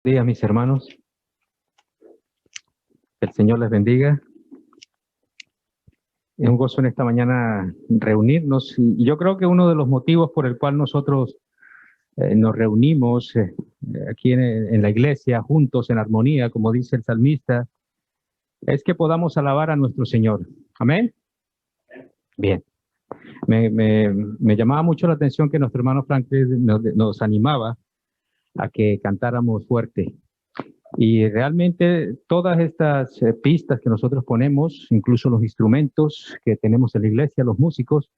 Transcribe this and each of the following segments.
Días, mis hermanos, que el Señor les bendiga. Es un gozo en esta mañana reunirnos y yo creo que uno de los motivos por el cual nosotros nos reunimos aquí en la iglesia juntos en armonía, como dice el salmista, es que podamos alabar a nuestro Señor. Amén. Bien. Me llamaba mucho la atención que nuestro hermano Franklin nos animaba a que cantáramos fuerte. Y realmente todas estas pistas que nosotros ponemos, incluso los instrumentos que tenemos en la iglesia, los músicos,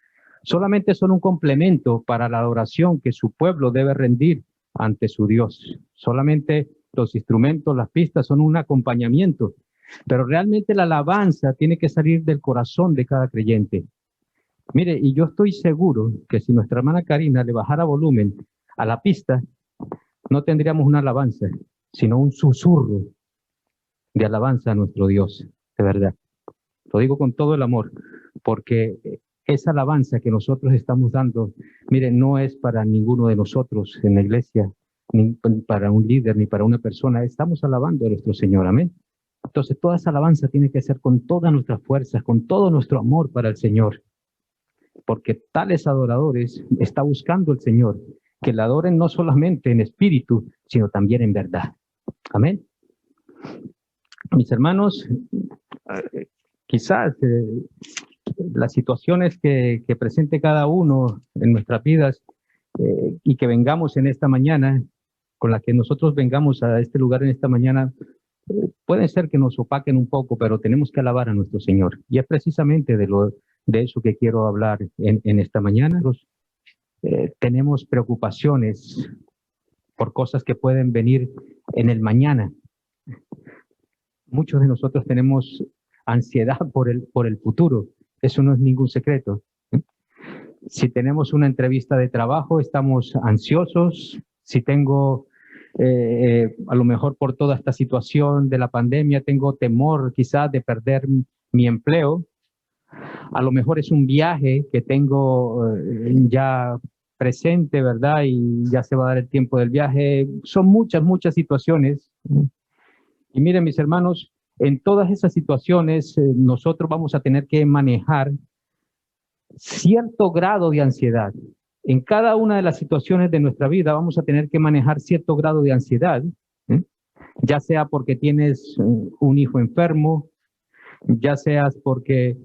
solamente son un complemento para la adoración que su pueblo debe rendir ante su Dios. Solamente los instrumentos, las pistas son un acompañamiento, pero realmente la alabanza tiene que salir del corazón de cada creyente. Mire, y yo estoy seguro que si nuestra hermana Karina le bajara volumen a la pista, no tendríamos una alabanza, sino un susurro de alabanza a nuestro Dios, de verdad. Lo digo con todo el amor, porque esa alabanza que nosotros estamos dando, miren, no es para ninguno de nosotros en la iglesia, ni para un líder, ni para una persona. Estamos alabando a nuestro Señor, amén. Entonces, toda esa alabanza tiene que ser con todas nuestras fuerzas, con todo nuestro amor para el Señor, porque tales adoradores está buscando el Señor, que le adoren no solamente en espíritu, sino también en verdad. Amén. Mis hermanos, quizás las situaciones que presente cada uno en nuestras vidas y que vengamos en esta mañana, con la que nosotros vengamos a este lugar en esta mañana, pueden ser que nos opaquen un poco, pero tenemos que alabar a nuestro Señor. Y es precisamente de eso que quiero hablar en esta mañana. Tenemos preocupaciones por cosas que pueden venir en el mañana. Muchos de nosotros tenemos ansiedad por el futuro. Eso no es ningún secreto. Si tenemos una entrevista de trabajo, estamos ansiosos. Si tengo, a lo mejor por toda esta situación de la pandemia, tengo temor quizás de perder mi empleo. A lo mejor es un viaje que tengo ya presente, ¿verdad? Y ya se va a dar el tiempo del viaje. Son muchas situaciones. Y miren, mis hermanos, en todas esas situaciones nosotros vamos a tener que manejar cierto grado de ansiedad. En cada una de las situaciones de nuestra vida vamos a tener que manejar cierto grado de ansiedad, ¿eh? Ya sea porque tienes un hijo enfermo, ya seas porque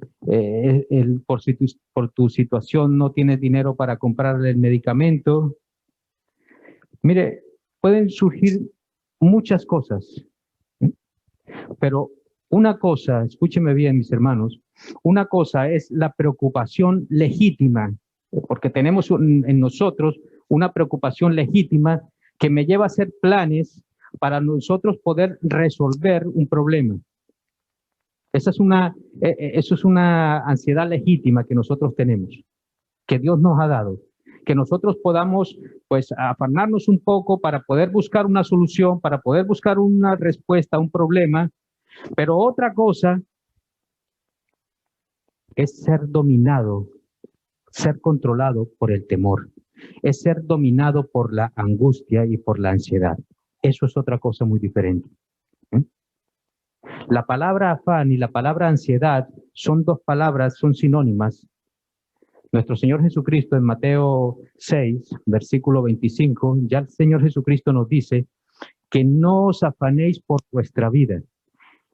por tu situación no tienes dinero para comprarle el medicamento. Mire, pueden surgir muchas cosas, ¿eh? Pero una cosa, escúcheme bien, mis hermanos, una cosa es la preocupación legítima, porque tenemos en nosotros una preocupación legítima que me lleva a hacer planes para nosotros poder resolver un problema. Eso es una ansiedad legítima que nosotros tenemos, que Dios nos ha dado, que nosotros podamos pues afanarnos un poco para poder buscar una solución, para poder buscar una respuesta a un problema. Pero otra cosa es ser dominado, ser controlado por el temor, es ser dominado por la angustia y por la ansiedad. Eso es otra cosa muy diferente. La palabra afán y la palabra ansiedad son dos palabras, son sinónimas. Nuestro Señor Jesucristo en Mateo 6, versículo 25, ya el Señor Jesucristo nos dice que no os afanéis por vuestra vida.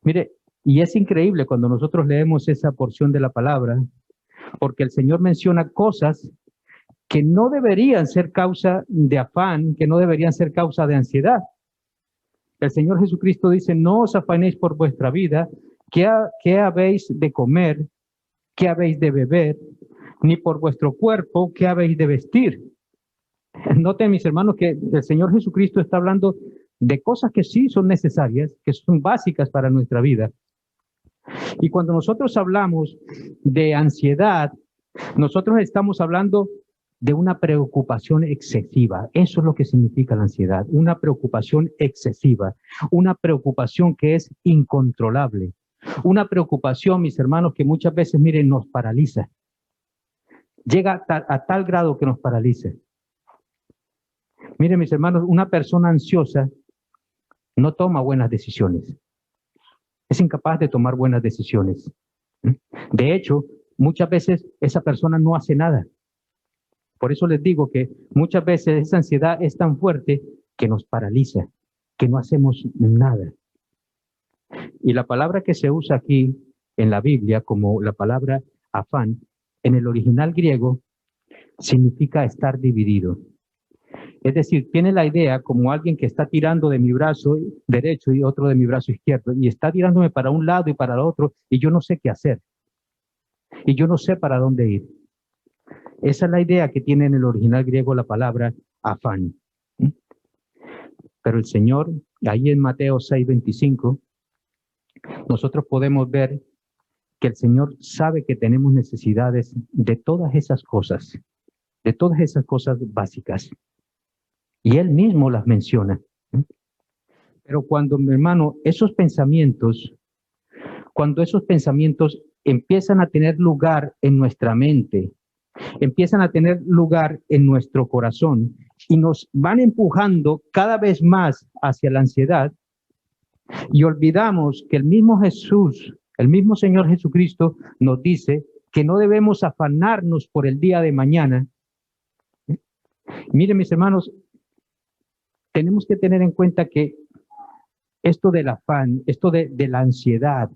Mire, y es increíble cuando nosotros leemos esa porción de la palabra, porque el Señor menciona cosas que no deberían ser causa de afán, que no deberían ser causa de ansiedad. El Señor Jesucristo dice, no os afanéis por vuestra vida, qué habéis de comer, qué habéis de beber, ni por vuestro cuerpo, qué habéis de vestir. Noten, mis hermanos, que el Señor Jesucristo está hablando de cosas que sí son necesarias, que son básicas para nuestra vida. Y cuando nosotros hablamos de ansiedad, nosotros estamos hablando de una preocupación excesiva. Eso es lo que significa la ansiedad, una preocupación excesiva, una preocupación que es incontrolable, una preocupación, mis hermanos, que muchas veces, miren, nos paraliza. Llega a tal grado que nos paraliza. Miren, mis hermanos, una persona ansiosa no toma buenas decisiones. Es incapaz de tomar buenas decisiones. De hecho, muchas veces esa persona no hace nada. Por eso les digo que muchas veces esa ansiedad es tan fuerte que nos paraliza, que no hacemos nada. Y la palabra que se usa aquí en la Biblia como la palabra afán, en el original griego, significa estar dividido. Es decir, tiene la idea como alguien que está tirando de mi brazo derecho y otro de mi brazo izquierdo, y está tirándome para un lado y para el otro, y yo no sé qué hacer, y yo no sé para dónde ir. Esa es la idea que tiene en el original griego la palabra afán. Pero el Señor, ahí en Mateo 6:25, nosotros podemos ver que el Señor sabe que tenemos necesidades de todas esas cosas básicas. Y Él mismo las menciona. Pero cuando, mi hermano, cuando esos pensamientos empiezan a tener lugar en nuestra mente, empiezan a tener lugar en nuestro corazón y nos van empujando cada vez más hacia la ansiedad, y olvidamos que el mismo Jesús, el mismo Señor Jesucristo nos dice que no debemos afanarnos por el día de mañana. Miren, mis hermanos, tenemos que tener en cuenta que esto del afán, esto de la ansiedad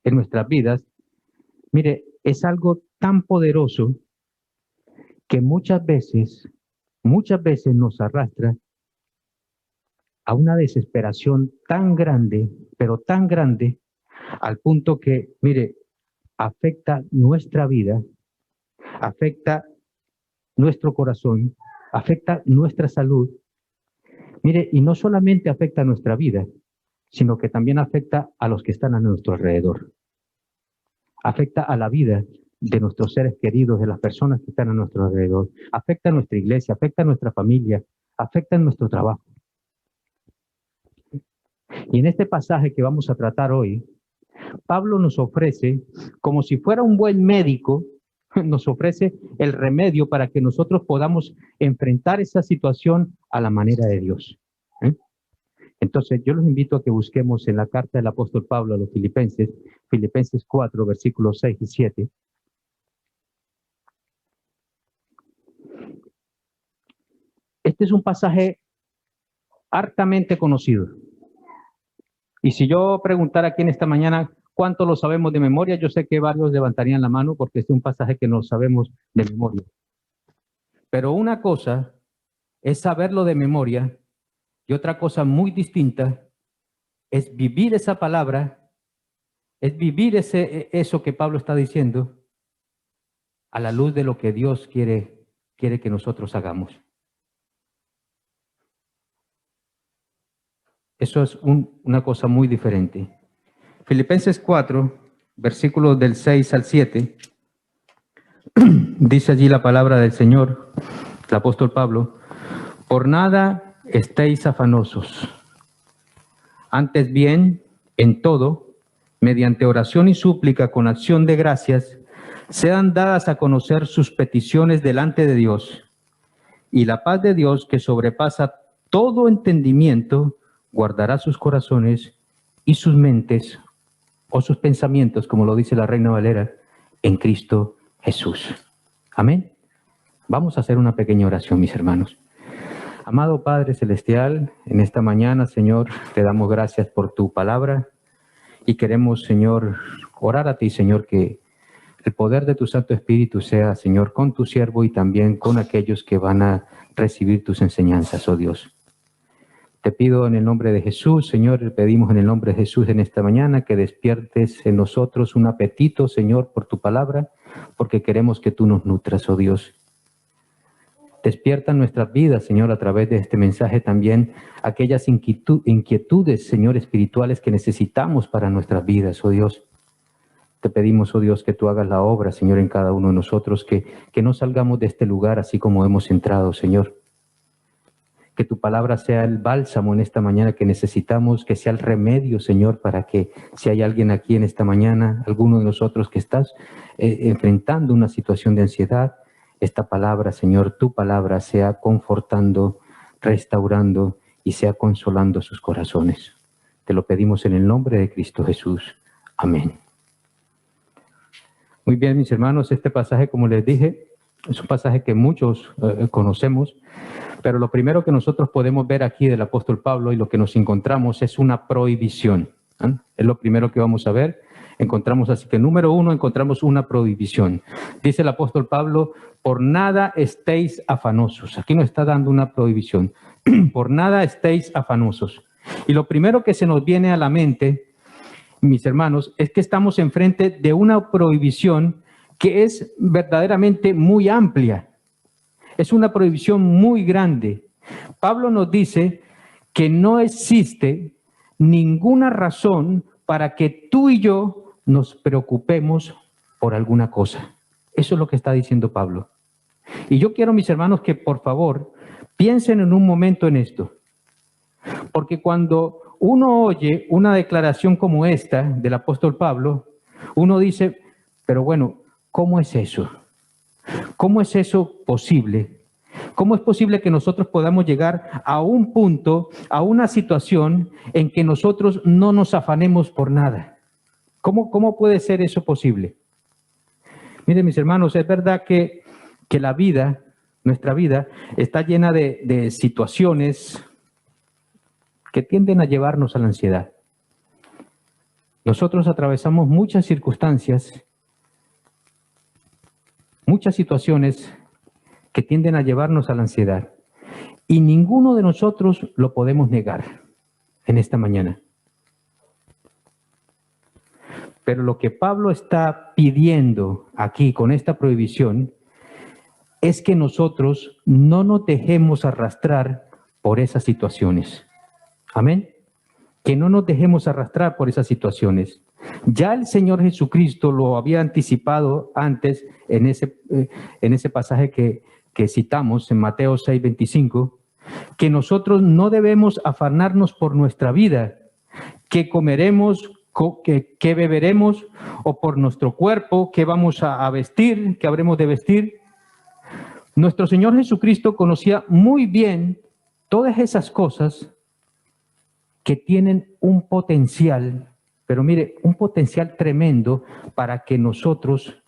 en nuestras vidas, mire, es algo tan poderoso que muchas veces nos arrastra a una desesperación tan grande, pero tan grande, al punto que, mire, afecta nuestra vida, afecta nuestro corazón, afecta nuestra salud. Mire, y no solamente afecta nuestra vida, sino que también afecta a los que están a nuestro alrededor. Afecta a la vida de nuestros seres queridos, de las personas que están a nuestro alrededor. Afecta a nuestra iglesia, afecta a nuestra familia, afecta a nuestro trabajo. Y en este pasaje que vamos a tratar hoy, Pablo nos ofrece, como si fuera un buen médico, nos ofrece el remedio para que nosotros podamos enfrentar esa situación a la manera de Dios. Entonces, yo los invito a que busquemos en la carta del apóstol Pablo a los Filipenses, Filipenses 4, versículos 6 y 7. Este es un pasaje hartamente conocido. Y si yo preguntara aquí en esta mañana cuánto lo sabemos de memoria, yo sé que varios levantarían la mano porque este es un pasaje que no sabemos de memoria. Pero una cosa es saberlo de memoria y otra cosa muy distinta es vivir esa palabra, es vivir eso que Pablo está diciendo a la luz de lo que Dios quiere que nosotros hagamos. Eso es una cosa muy diferente. Filipenses 4, versículos del 6 al 7, dice allí la palabra del Señor, el apóstol Pablo: por nada estéis afanosos, antes bien, en todo, mediante oración y súplica con acción de gracias, sean dadas a conocer sus peticiones delante de Dios, y la paz de Dios, que sobrepasa todo entendimiento, guardará sus corazones y sus mentes, o sus pensamientos, como lo dice la Reina Valera, en Cristo Jesús. Amén. Vamos a hacer una pequeña oración, mis hermanos. Amado Padre Celestial, en esta mañana, Señor, te damos gracias por tu palabra y queremos, Señor, orar a ti, Señor, que el poder de tu Santo Espíritu sea, Señor, con tu siervo y también con aquellos que van a recibir tus enseñanzas, oh Dios. Te pido en el nombre de Jesús, Señor, le pedimos en el nombre de Jesús en esta mañana que despiertes en nosotros un apetito, Señor, por tu palabra, porque queremos que tú nos nutras, oh Dios. Despierta en nuestras vidas, Señor, a través de este mensaje también aquellas inquietudes, Señor, espirituales que necesitamos para nuestras vidas, oh Dios. Te pedimos, oh Dios, que tú hagas la obra, Señor, en cada uno de nosotros, que no salgamos de este lugar así como hemos entrado, Señor. Que tu palabra sea el bálsamo en esta mañana que necesitamos, que sea el remedio, Señor, para que si hay alguien aquí en esta mañana, alguno de nosotros que estás enfrentando una situación de ansiedad, esta palabra, Señor, tu palabra sea confortando, restaurando y sea consolando sus corazones. Te lo pedimos en el nombre de Cristo Jesús. Amén. Muy bien, mis hermanos, este pasaje, como les dije, es un pasaje que muchos conocemos, pero lo primero que nosotros podemos ver aquí del apóstol Pablo y lo que nos encontramos es una prohibición. Es lo primero que vamos a ver. Encontramos, así que número 1, encontramos una prohibición. Dice el apóstol Pablo, por nada estéis afanosos. Aquí nos está dando una prohibición. Por nada estéis afanosos. Y lo primero que se nos viene a la mente, mis hermanos, es que estamos enfrente de una prohibición que es verdaderamente muy amplia. Es una prohibición muy grande. Pablo nos dice que no existe ninguna razón para que tú y yo nos preocupemos por alguna cosa. Eso es lo que está diciendo Pablo. Y yo quiero, mis hermanos, que por favor piensen en un momento en esto. Porque cuando uno oye una declaración como esta del apóstol Pablo, uno dice, pero bueno, ¿cómo es eso? ¿Cómo es eso posible? ¿Cómo es posible que nosotros podamos llegar a un punto, a una situación en que nosotros no nos afanemos por nada? ¿Cómo puede ser eso posible? Miren, mis hermanos, es verdad que la vida, nuestra vida, está llena de situaciones que tienden a llevarnos a la ansiedad. Nosotros atravesamos muchas circunstancias, muchas situaciones que tienden a llevarnos a la ansiedad. Y ninguno de nosotros lo podemos negar en esta mañana. Pero lo que Pablo está pidiendo aquí con esta prohibición es que nosotros no nos dejemos arrastrar por esas situaciones. Amén. Que no nos dejemos arrastrar por esas situaciones. Ya el Señor Jesucristo lo había anticipado antes en ese pasaje que citamos en Mateo 6:25, que nosotros no debemos afanarnos por nuestra vida, que comeremos, que beberemos, o por nuestro cuerpo, que vamos a vestir, que habremos de vestir. Nuestro Señor Jesucristo conocía muy bien todas esas cosas que tienen un potencial, pero mire, un potencial tremendo para que en nosotros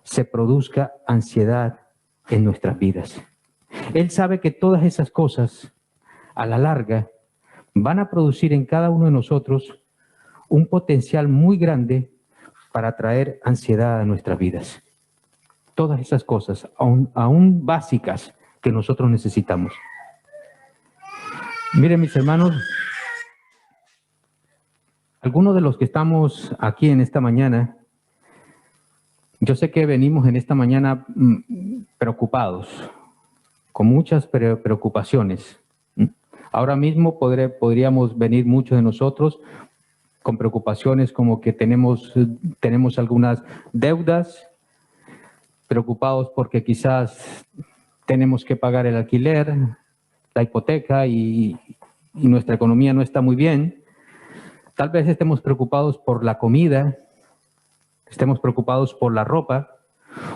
se produzca ansiedad en nuestras vidas. Él sabe que todas esas cosas, a la larga, van a producir en cada uno de nosotros un potencial muy grande para traer ansiedad a nuestras vidas. Todas esas cosas, aún básicas, que nosotros necesitamos. Miren, mis hermanos, algunos de los que estamos aquí en esta mañana, yo sé que venimos en esta mañana preocupados, con muchas preocupaciones. Ahora mismo podríamos venir muchos de nosotros con preocupaciones como que tenemos algunas deudas, preocupados porque quizás tenemos que pagar el alquiler, la hipoteca y nuestra economía no está muy bien. Tal vez estemos preocupados por la comida, estemos preocupados por la ropa.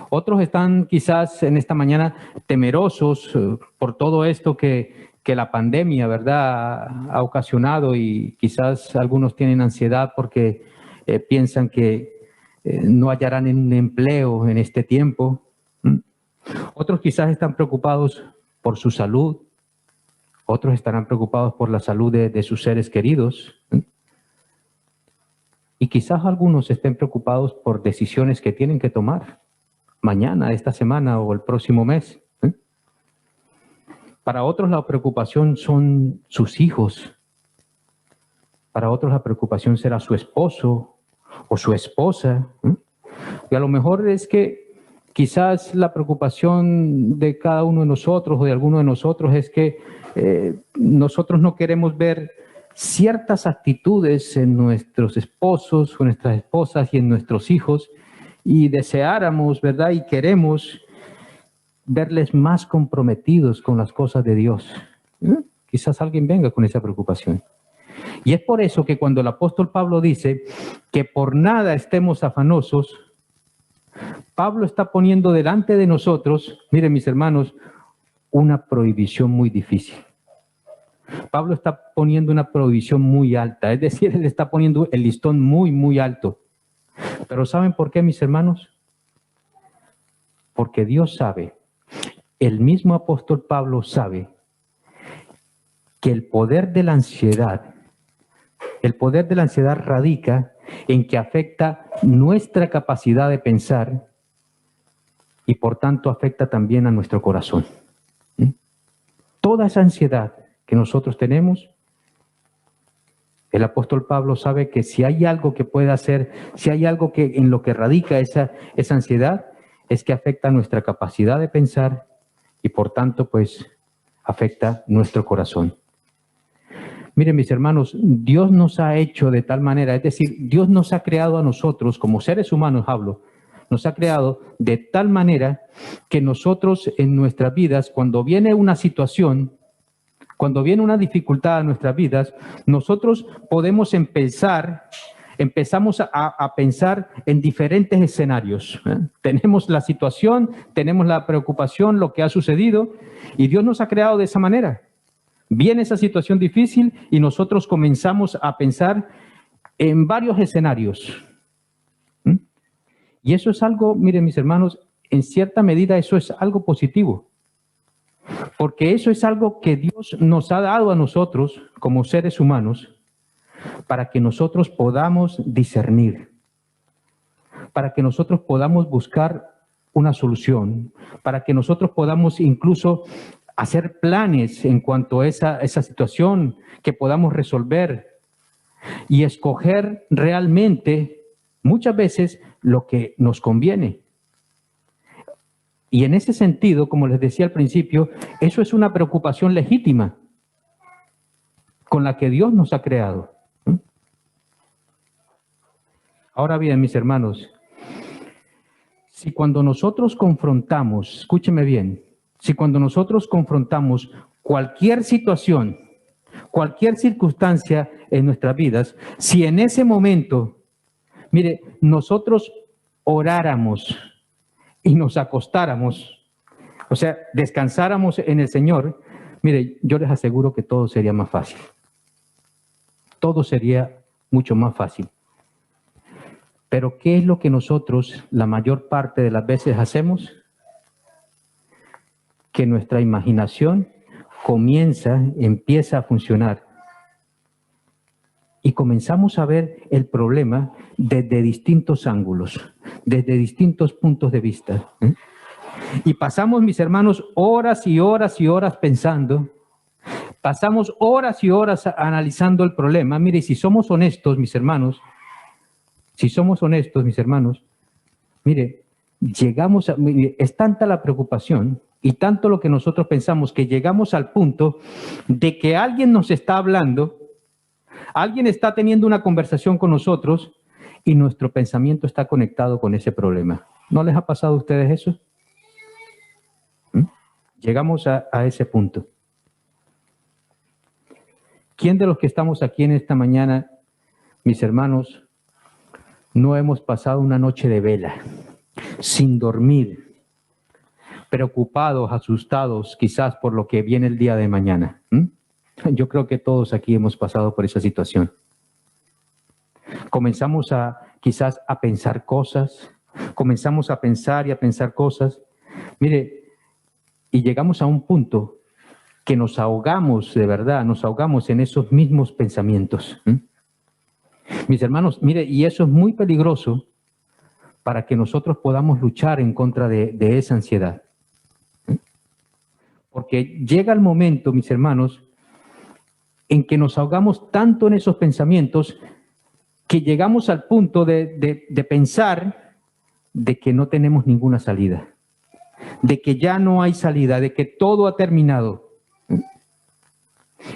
Otros están quizás en esta mañana temerosos por todo esto que la pandemia, ¿verdad?, ha ocasionado, y quizás algunos tienen ansiedad porque piensan que no hallarán un empleo en este tiempo. Otros quizás están preocupados por su salud. Otros estarán preocupados por la salud de sus seres queridos. Y quizás algunos estén preocupados por decisiones que tienen que tomar mañana, esta semana o el próximo mes. Para otros la preocupación son sus hijos. Para otros la preocupación será su esposo o su esposa. Y a lo mejor es que quizás la preocupación de cada uno de nosotros o de alguno de nosotros es que nosotros no queremos ver ciertas actitudes en nuestros esposos o nuestras esposas y en nuestros hijos, y deseáramos, ¿verdad?, y queremos verles más comprometidos con las cosas de Dios. Quizás alguien venga con esa preocupación. Y es por eso que cuando el apóstol Pablo dice que por nada estemos afanosos, Pablo está poniendo delante de nosotros, miren, mis hermanos, una prohibición muy difícil. Pablo está poniendo una prohibición muy alta, es decir, él está poniendo el listón muy, muy alto. Pero ¿saben por qué, mis hermanos? Porque Dios sabe, el mismo apóstol Pablo sabe que el poder de la ansiedad radica en que afecta nuestra capacidad de pensar y por tanto afecta también a nuestro corazón. Toda esa ansiedad que nosotros tenemos, el apóstol Pablo sabe que si hay algo que puede hacer, si hay algo que en lo que radica esa ansiedad, es que afecta nuestra capacidad de pensar y por tanto pues afecta nuestro corazón. Miren, mis hermanos, Dios nos ha hecho de tal manera, es decir, Dios nos ha creado a nosotros, como seres humanos hablo, nos ha creado de tal manera que nosotros en nuestras vidas, cuando viene una situación, cuando viene una dificultad a nuestras vidas, nosotros podemos empezamos a pensar en diferentes escenarios. Tenemos la situación, tenemos la preocupación, lo que ha sucedido, y Dios nos ha creado de esa manera. Viene esa situación difícil y nosotros comenzamos a pensar en varios escenarios. Y eso es algo, miren mis hermanos, en cierta medida eso es algo positivo. Porque eso es algo que Dios nos ha dado a nosotros como seres humanos para que nosotros podamos discernir, para que nosotros podamos buscar una solución, para que nosotros podamos incluso hacer planes en cuanto a esa situación que podamos resolver y escoger realmente muchas veces lo que nos conviene. Y en ese sentido, como les decía al principio, eso es una preocupación legítima con la que Dios nos ha creado. Ahora bien, mis hermanos, si cuando nosotros confrontamos, escúcheme bien, si cuando nosotros confrontamos cualquier situación, cualquier circunstancia en nuestras vidas, si en ese momento, mire, nosotros oráramos y nos acostáramos, o sea, descansáramos en el Señor, mire, yo les aseguro que todo sería más fácil. Todo sería mucho más fácil. Pero ¿qué es lo que nosotros la mayor parte de las veces hacemos? Que nuestra imaginación empieza a funcionar. Y comenzamos a ver el problema desde distintos ángulos, desde distintos puntos de vista. Y pasamos, mis hermanos, horas y horas y horas pensando, pasamos horas y horas analizando el problema. Mire, si somos honestos, mis hermanos, mire, es tanta la preocupación y tanto lo que nosotros pensamos que llegamos al punto de que alguien nos está hablando, alguien está teniendo una conversación con nosotros y nuestro pensamiento está conectado con ese problema. ¿No les ha pasado a ustedes eso? Llegamos a ese punto. ¿Quién de los que estamos aquí en esta mañana, mis hermanos, no hemos pasado una noche de vela, sin dormir, preocupados, asustados, quizás por lo que viene el día de mañana? Yo creo que todos aquí hemos pasado por esa situación. Comenzamos quizás a pensar cosas, comenzamos a pensar y a pensar cosas. Mire, y llegamos a un punto que nos ahogamos, de verdad, nos ahogamos en esos mismos pensamientos. Mis hermanos, mire, y eso es muy peligroso para que nosotros podamos luchar en contra de esa ansiedad. Porque llega el momento, mis hermanos, en que nos ahogamos tanto en esos pensamientos que llegamos al punto de pensar de que no tenemos ninguna salida, de que ya no hay salida, de que todo ha terminado.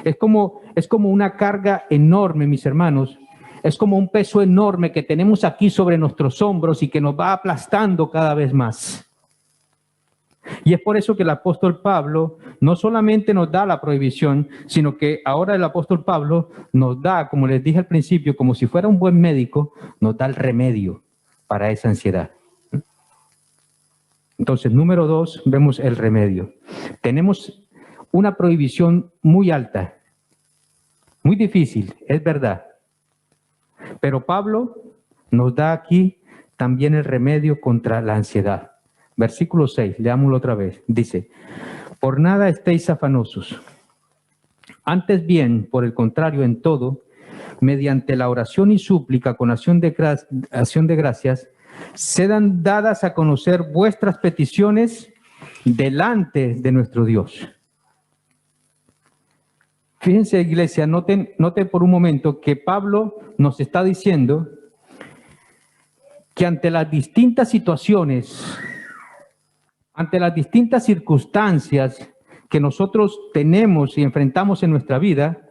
Es como una carga enorme, mis hermanos. Es como un peso enorme que tenemos aquí sobre nuestros hombros y que nos va aplastando cada vez más. Y es por eso que el apóstol Pablo no solamente nos da la prohibición, sino que ahora el apóstol Pablo nos da, como les dije al principio, como si fuera un buen médico, nos da el remedio para esa ansiedad. Entonces, número 2, vemos el remedio. Tenemos una prohibición muy alta Muy difícil, es verdad. Pero Pablo nos da aquí también el remedio contra la ansiedad. Versículo 6, leámoslo otra vez. Dice, por nada estéis afanosos. Antes bien, por el contrario, en todo, mediante la oración y súplica con acción de gracias, sean dadas a conocer vuestras peticiones delante de nuestro Dios. Fíjense, iglesia, noten por un momento que Pablo nos está diciendo que ante las distintas situaciones, ante las distintas circunstancias que nosotros tenemos y enfrentamos en nuestra vida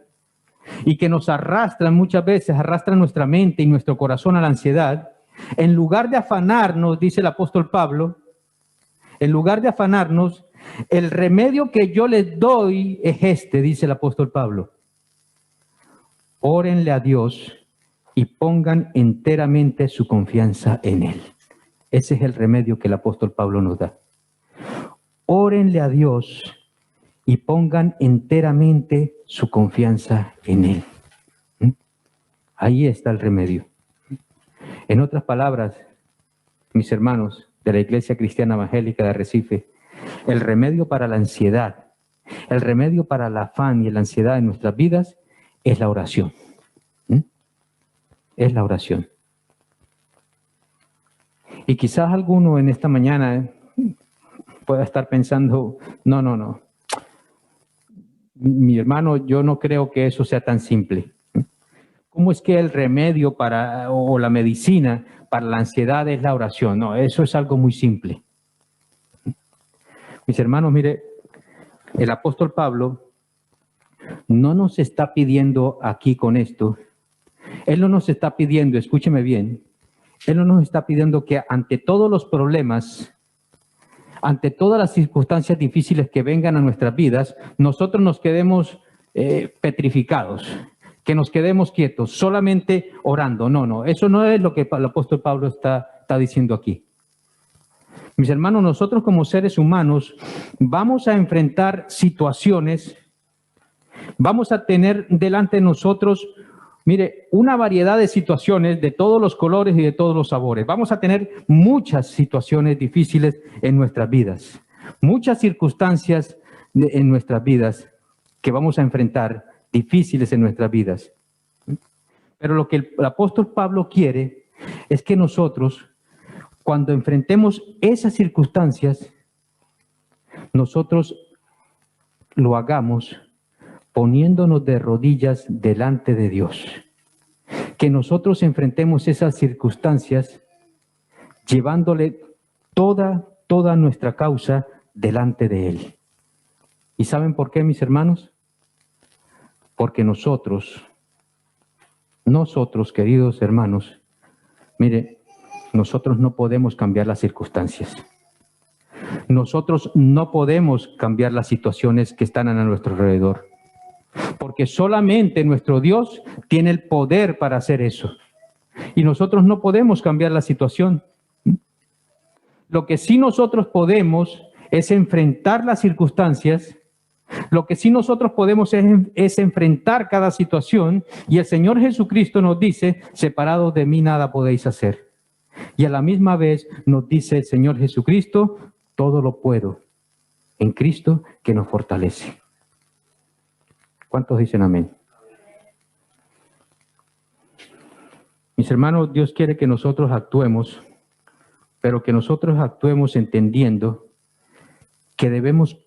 y que nos arrastran muchas veces, arrastran nuestra mente y nuestro corazón a la ansiedad, en lugar de afanarnos, dice el apóstol Pablo, en lugar de afanarnos, el remedio que yo les doy es este, dice el apóstol Pablo. Órenle a Dios y pongan enteramente su confianza en Él. Ese es el remedio que el apóstol Pablo nos da. Órenle a Dios y pongan enteramente su confianza en Él. Ahí está el remedio. En otras palabras, mis hermanos de la Iglesia Cristiana Evangélica de Arrecife, el remedio para la ansiedad, el remedio para el afán y la ansiedad en nuestras vidas es la oración. Es la oración. Y quizás alguno en esta mañana pueda estar pensando, no. Mi hermano, yo no creo que eso sea tan simple. ¿Cómo es que el remedio o la medicina para la ansiedad es la oración? No, eso es algo muy simple. Mis hermanos, mire, el apóstol Pablo no nos está pidiendo aquí con esto, él no nos está pidiendo, escúcheme bien, él no nos está pidiendo que ante todos los problemas, ante todas las circunstancias difíciles que vengan a nuestras vidas, nosotros nos quedemos petrificados, que nos quedemos quietos, solamente orando. No, eso no es lo que el apóstol Pablo está diciendo aquí. Mis hermanos, nosotros como seres humanos vamos a enfrentar situaciones, vamos a tener delante de nosotros, mire, una variedad de situaciones de todos los colores y de todos los sabores. Vamos a tener muchas situaciones difíciles en nuestras vidas, muchas circunstancias en nuestras vidas que vamos a enfrentar, difíciles en nuestras vidas. Pero lo que el apóstol Pablo quiere es que nosotros, cuando enfrentemos esas circunstancias, nosotros lo hagamos poniéndonos de rodillas delante de Dios. Que nosotros enfrentemos esas circunstancias llevándole toda nuestra causa delante de Él. ¿Y saben por qué, mis hermanos? Porque nosotros, queridos hermanos, mire, nosotros no podemos cambiar las circunstancias. Nosotros no podemos cambiar las situaciones que están a nuestro alrededor. Porque solamente nuestro Dios tiene el poder para hacer eso. Y nosotros no podemos cambiar la situación. Lo que sí nosotros podemos es enfrentar las circunstancias. Lo que sí nosotros podemos es enfrentar cada situación. Y el Señor Jesucristo nos dice, separados de mí nada podéis hacer. Y a la misma vez nos dice el Señor Jesucristo, todo lo puedo en Cristo que nos fortalece. ¿Cuántos dicen amén? Mis hermanos, Dios quiere que nosotros actuemos, pero que nosotros actuemos entendiendo que debemos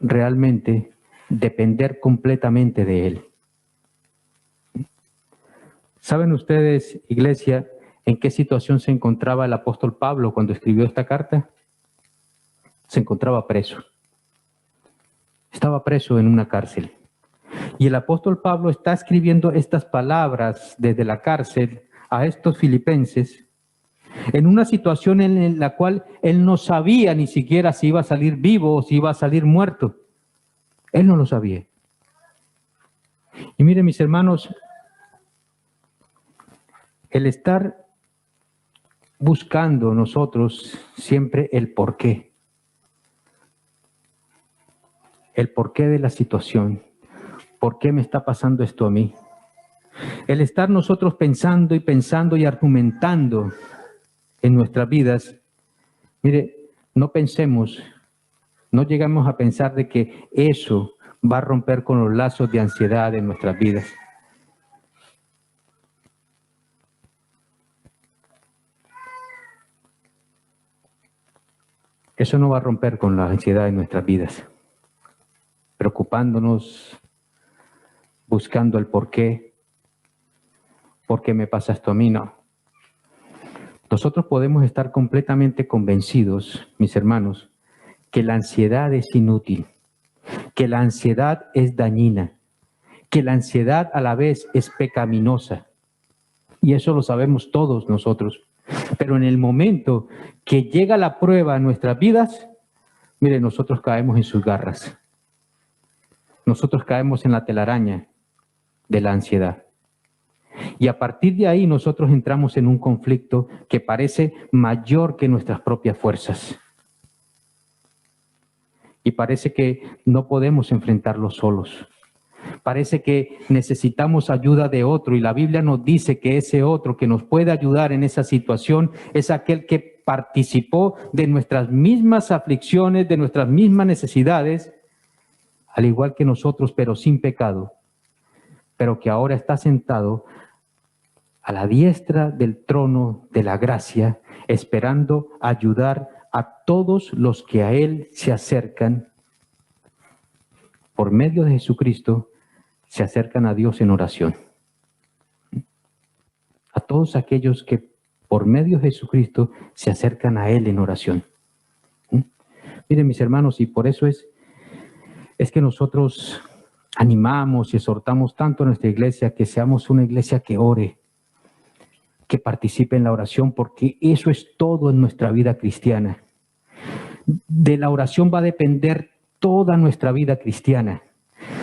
realmente depender completamente de Él. ¿Saben ustedes, iglesia, en qué situación se encontraba el apóstol Pablo cuando escribió esta carta? Se encontraba preso. Estaba preso en una cárcel. Y el apóstol Pablo está escribiendo estas palabras desde la cárcel a estos filipenses en una situación en la cual él no sabía ni siquiera si iba a salir vivo o si iba a salir muerto. Él no lo sabía. Y miren, mis hermanos, el estar buscando nosotros siempre el porqué de la situación, ¿por qué me está pasando esto a mí? El estar nosotros pensando y argumentando en nuestras vidas, mire, no pensemos, no llegamos a pensar de que eso va a romper con los lazos de ansiedad en nuestras vidas. Eso no va a romper con la ansiedad en nuestras vidas. Preocupándonos, buscando el por qué me pasa esto a mí, no. Nosotros podemos estar completamente convencidos, mis hermanos, que la ansiedad es inútil, que la ansiedad es dañina, que la ansiedad a la vez es pecaminosa. Y eso lo sabemos todos nosotros. Pero en el momento que llega la prueba a nuestras vidas, mire, nosotros caemos en sus garras. Nosotros caemos en la telaraña de la ansiedad. Y a partir de ahí nosotros entramos en un conflicto que parece mayor que nuestras propias fuerzas. Y parece que no podemos enfrentarlo solos. Parece que necesitamos ayuda de otro y la Biblia nos dice que ese otro que nos puede ayudar en esa situación es aquel que participó de nuestras mismas aflicciones, de nuestras mismas necesidades, al igual que nosotros, pero sin pecado, pero que ahora está sentado a la diestra del trono de la gracia, esperando ayudar a todos los que a Él se acercan por medio de Jesucristo, se acercan a Dios en oración. A todos aquellos que por medio de Jesucristo se acercan a Él en oración. Miren, mis hermanos, y por eso es que nosotros animamos y exhortamos tanto a nuestra iglesia que seamos una iglesia que ore, que participe en la oración, porque eso es todo en nuestra vida cristiana. De la oración va a depender toda nuestra vida cristiana.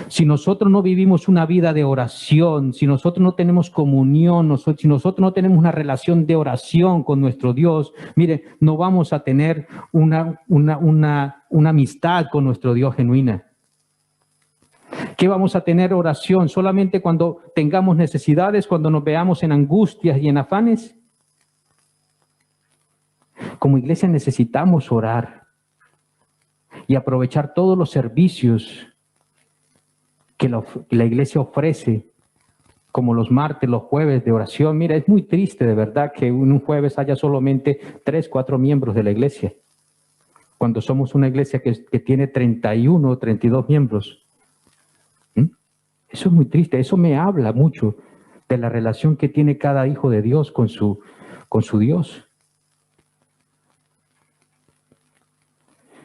Si nosotros no vivimos una vida de oración, si nosotros no tenemos comunión, si nosotros no tenemos una relación de oración con nuestro Dios, mire, no vamos a tener una amistad con nuestro Dios genuina. ¿Qué vamos a tener oración? ¿Solamente cuando tengamos necesidades, cuando nos veamos en angustias y en afanes? Como iglesia necesitamos orar y aprovechar todos los servicios que la iglesia ofrece, como los martes, los jueves de oración. Mira, es muy triste de verdad que un jueves haya solamente 3, 4 miembros de la iglesia, cuando somos una iglesia que tiene 31 o 32 miembros. Eso es muy triste, eso me habla mucho de la relación que tiene cada hijo de Dios con su Dios.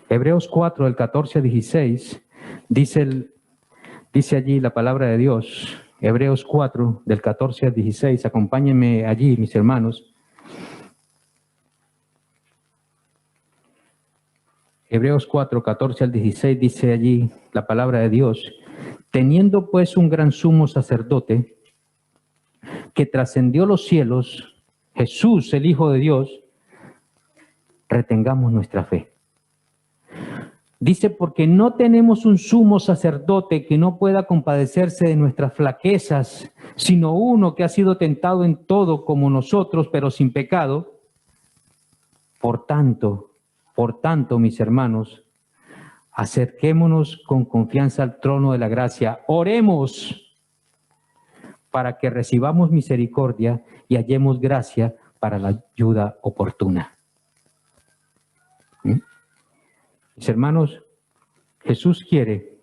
Hebreos 4, del 14 al 16, dice allí la palabra de Dios. Hebreos 4, del 14 al 16, acompáñenme allí, mis hermanos. Hebreos 4, 14 al 16, dice allí la palabra de Dios. Teniendo pues un gran sumo sacerdote que trascendió los cielos, Jesús, el Hijo de Dios, retengamos nuestra fe. Dice, porque no tenemos un sumo sacerdote que no pueda compadecerse de nuestras flaquezas, sino uno que ha sido tentado en todo como nosotros, pero sin pecado. Por tanto, mis hermanos, acerquémonos con confianza al trono de la gracia. Oremos para que recibamos misericordia y hallemos gracia para la ayuda oportuna. Mis hermanos, Jesús quiere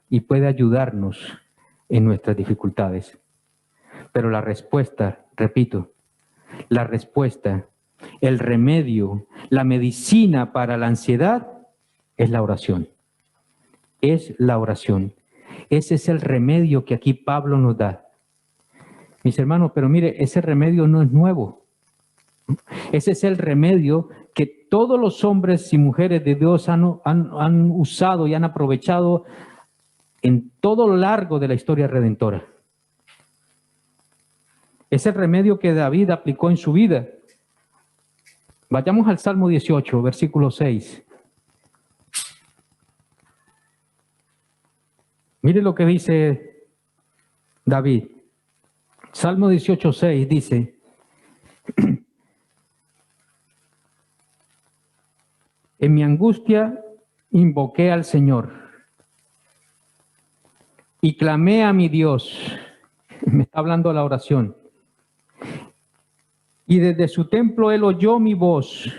y puede ayudarnos en nuestras dificultades. Pero la respuesta, repito, la respuesta, el remedio, la medicina para la ansiedad es la oración. Es la oración. Ese es el remedio que aquí Pablo nos da. Mis hermanos, pero mire, ese remedio no es nuevo. Ese es el remedio que todos los hombres y mujeres de Dios han usado y han aprovechado en todo lo largo de la historia redentora. Es el remedio que David aplicó en su vida. Vayamos al Salmo 18, versículo 6. Mire lo que dice David. Salmo 18:6 dice, en mi angustia invoqué al Señor y clamé a mi Dios. Me está hablando la oración. Y desde su templo él oyó mi voz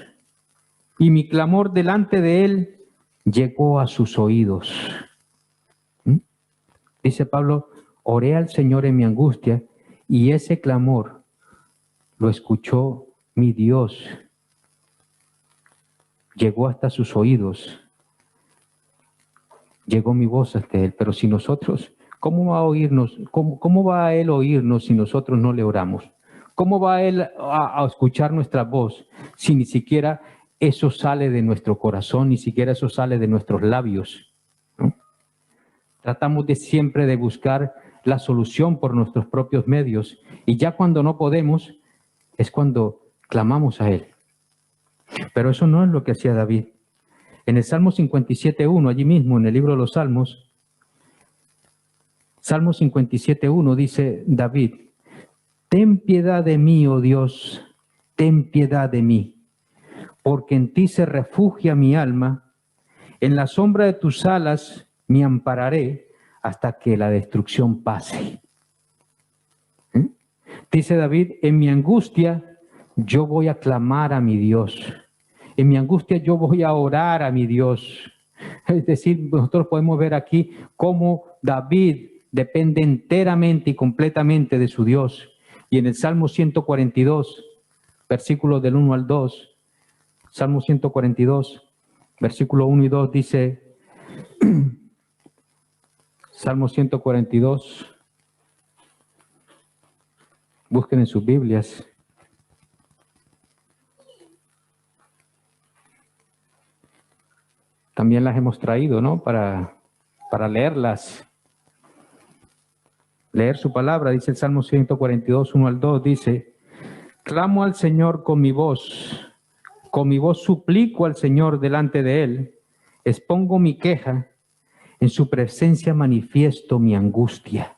y mi clamor delante de él llegó a sus oídos. Dice Pablo, oré al Señor en mi angustia y ese clamor lo escuchó mi Dios. Llegó hasta sus oídos. Llegó mi voz hasta él. Pero si nosotros, ¿cómo va a oírnos? ¿Cómo va a él oírnos si nosotros no le oramos? ¿Cómo va él a escuchar nuestra voz si ni siquiera eso sale de nuestro corazón, ni siquiera eso sale de nuestros labios? ¿No? Tratamos de siempre de buscar la solución por nuestros propios medios y ya cuando no podemos es cuando clamamos a él. Pero eso no es lo que hacía David. En el Salmo 57:1, allí mismo en el libro de los Salmos, Salmo 57:1 dice David, ten piedad de mí, oh Dios, ten piedad de mí, porque en ti se refugia mi alma, en la sombra de tus alas me ampararé hasta que la destrucción pase. Dice David, en mi angustia yo voy a clamar a mi Dios. En mi angustia yo voy a orar a mi Dios. Es decir, nosotros podemos ver aquí cómo David depende enteramente y completamente de su Dios. Y en el Salmo 142, versículos del 1 al 2, Salmo 142, versículo 1 y 2 dice, Salmo 142, busquen en sus Biblias. También las hemos traído, ¿no? Para leerlas. Leer su palabra, dice el Salmo 142, 1 al 2, dice, clamo al Señor con mi voz suplico al Señor delante de él, expongo mi queja, en su presencia manifiesto mi angustia,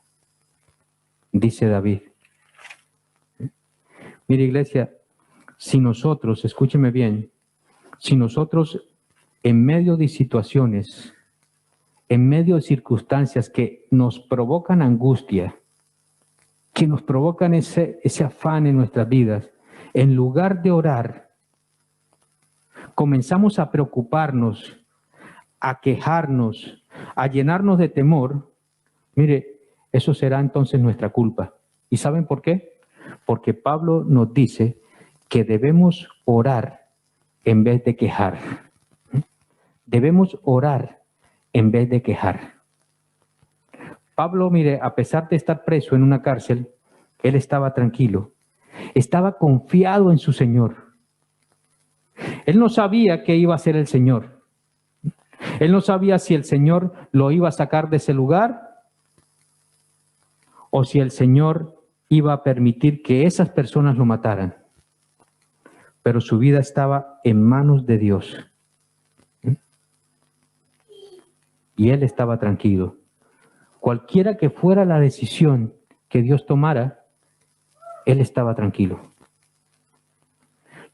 dice David. Mire, iglesia, si nosotros, escúcheme bien, si nosotros en medio de situaciones, en medio de circunstancias que nos provocan angustia, que nos provocan ese afán en nuestras vidas, en lugar de orar, comenzamos a preocuparnos, a quejarnos, a llenarnos de temor, mire, eso será entonces nuestra culpa. ¿Y saben por qué? Porque Pablo nos dice que debemos orar en vez de quejar. Debemos orar en vez de quejar. Pablo, mire, a pesar de estar preso en una cárcel, él estaba tranquilo, estaba confiado en su Señor. Él no sabía qué iba a hacer el Señor. Él no sabía si el Señor lo iba a sacar de ese lugar o si el Señor iba a permitir que esas personas lo mataran. Pero su vida estaba en manos de Dios. Y él estaba tranquilo. Cualquiera que fuera la decisión que Dios tomara, él estaba tranquilo.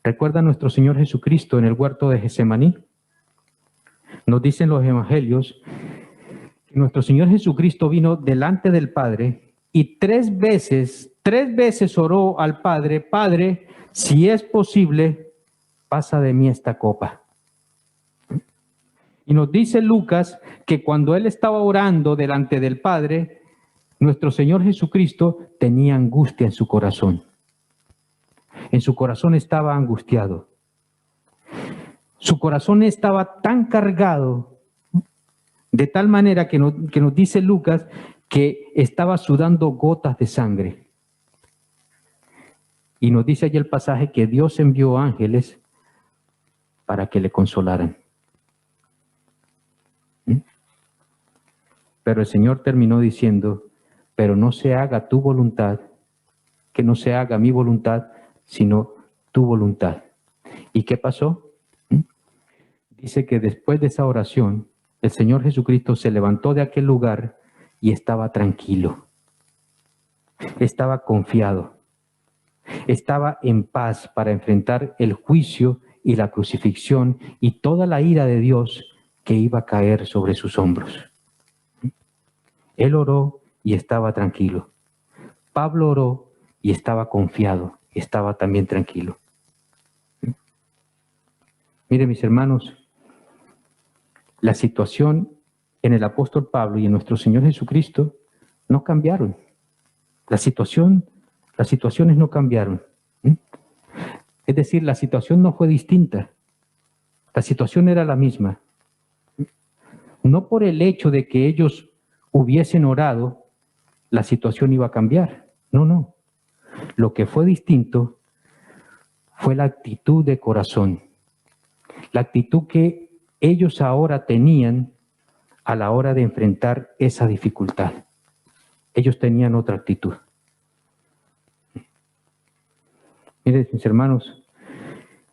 ¿Recuerda nuestro Señor Jesucristo en el huerto de Getsemaní? Nos dicen los evangelios que nuestro Señor Jesucristo vino delante del Padre y tres veces oró al Padre, Padre, si es posible, pasa de mí esta copa. Y nos dice Lucas que cuando él estaba orando delante del Padre, nuestro Señor Jesucristo tenía angustia en su corazón. En su corazón estaba angustiado. Su corazón estaba tan cargado, de tal manera que nos dice Lucas que estaba sudando gotas de sangre. Y nos dice allí el pasaje que Dios envió ángeles para que le consolaran. Pero el Señor terminó diciendo, pero no se haga tu voluntad, que no se haga mi voluntad, sino tu voluntad. ¿Y qué pasó? Dice que después de esa oración, el Señor Jesucristo se levantó de aquel lugar y estaba tranquilo. estaba confiado, estaba en paz para enfrentar el juicio y la crucifixión y toda la ira de Dios que iba a caer sobre sus hombros. Él oró y estaba tranquilo. Pablo oró y estaba confiado, estaba también tranquilo. Mire, mis hermanos, la situación en el apóstol Pablo y en nuestro Señor Jesucristo no cambiaron. Las situaciones no cambiaron. Es decir, la situación no fue distinta. La situación era la misma. No por el hecho de que ellos hubiesen orado, la situación iba a cambiar. No, no. Lo que fue distinto fue la actitud de corazón. La actitud que ellos ahora tenían a la hora de enfrentar esa dificultad. Ellos tenían otra actitud. Miren, mis hermanos,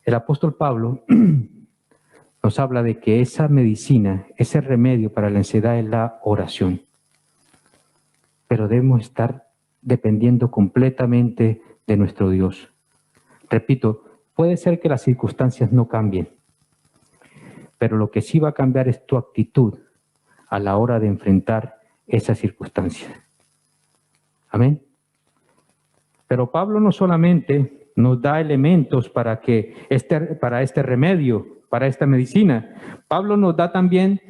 el apóstol Pablo nos habla de que esa medicina, ese remedio para la ansiedad es la oración. Pero debemos estar dependiendo completamente de nuestro Dios. Repito, puede ser que las circunstancias no cambien, pero lo que sí va a cambiar es tu actitud a la hora de enfrentar esas circunstancias. Amén. Pero Pablo no solamente nos da elementos para este remedio, para esta medicina. Pablo nos da también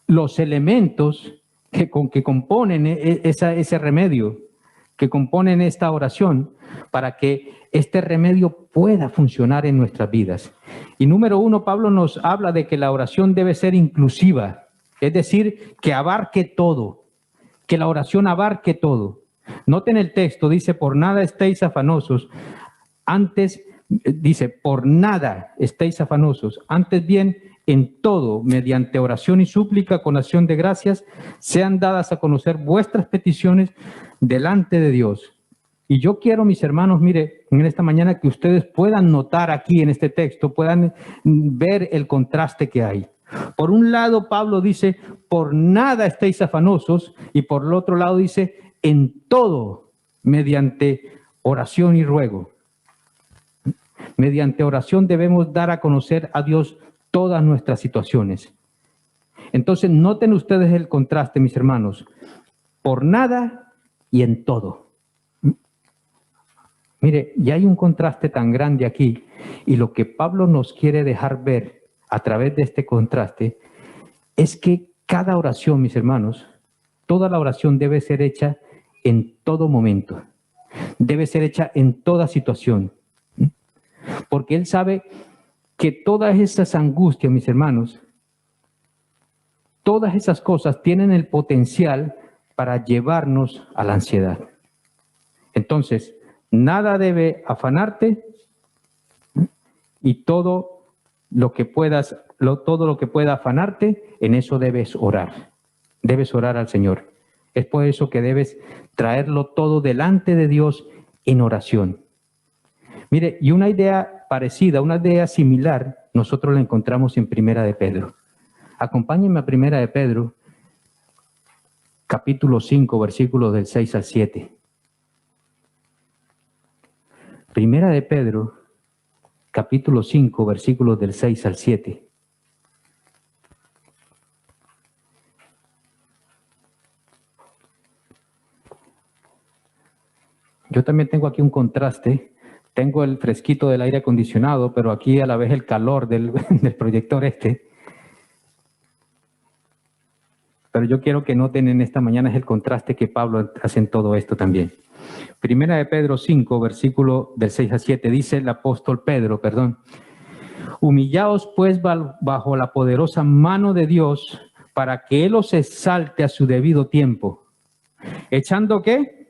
los elementos que componen ese remedio, que componen esta oración, para que este remedio pueda funcionar en nuestras vidas. Y número uno, Pablo nos habla de que la oración debe ser inclusiva, es decir, que abarque todo, que la oración abarque todo. Noten el texto, dice, por nada estéis afanosos, por nada estéis afanosos, antes bien, en todo, mediante oración y súplica con acción de gracias, sean dadas a conocer vuestras peticiones delante de Dios. Y yo quiero, mis hermanos, mire, en esta mañana que ustedes puedan notar aquí en este texto, puedan ver el contraste que hay. Por un lado, Pablo dice, por nada estéis afanosos, y por el otro lado dice, en todo, mediante oración y ruego. Mediante oración debemos dar a conocer a Dios todas nuestras situaciones. Entonces, noten ustedes el contraste, mis hermanos. Por nada y en todo. Mire, ya hay un contraste tan grande aquí. Y lo que Pablo nos quiere dejar ver a través de este contraste es que cada oración, mis hermanos, toda la oración debe ser hecha en todo momento. Debe ser hecha en toda situación. Porque Él sabe que todas esas angustias, mis hermanos, todas esas cosas tienen el potencial para llevarnos a la ansiedad. Entonces, nada debe afanarte y todo lo que pueda afanarte, en eso debes orar. Debes orar al Señor. Es por eso que debes traerlo todo delante de Dios en oración. Mire, y una idea parecida, una idea similar, nosotros la encontramos en Primera de Pedro. Acompáñenme a Primera de Pedro, capítulo 5, versículos del 6 al 7. Primera de Pedro, capítulo 5, versículos del 6 al 7. Yo también tengo aquí un contraste. Tengo el fresquito del aire acondicionado, pero aquí a la vez el calor del proyector este. Pero yo quiero que noten en esta mañana es el contraste que Pablo hace en todo esto también. Primera de Pedro 5, versículo del 6 a 7, dice el apóstol Pedro, humillaos pues bajo la poderosa mano de Dios para que Él os exalte a su debido tiempo. ¿Echando qué?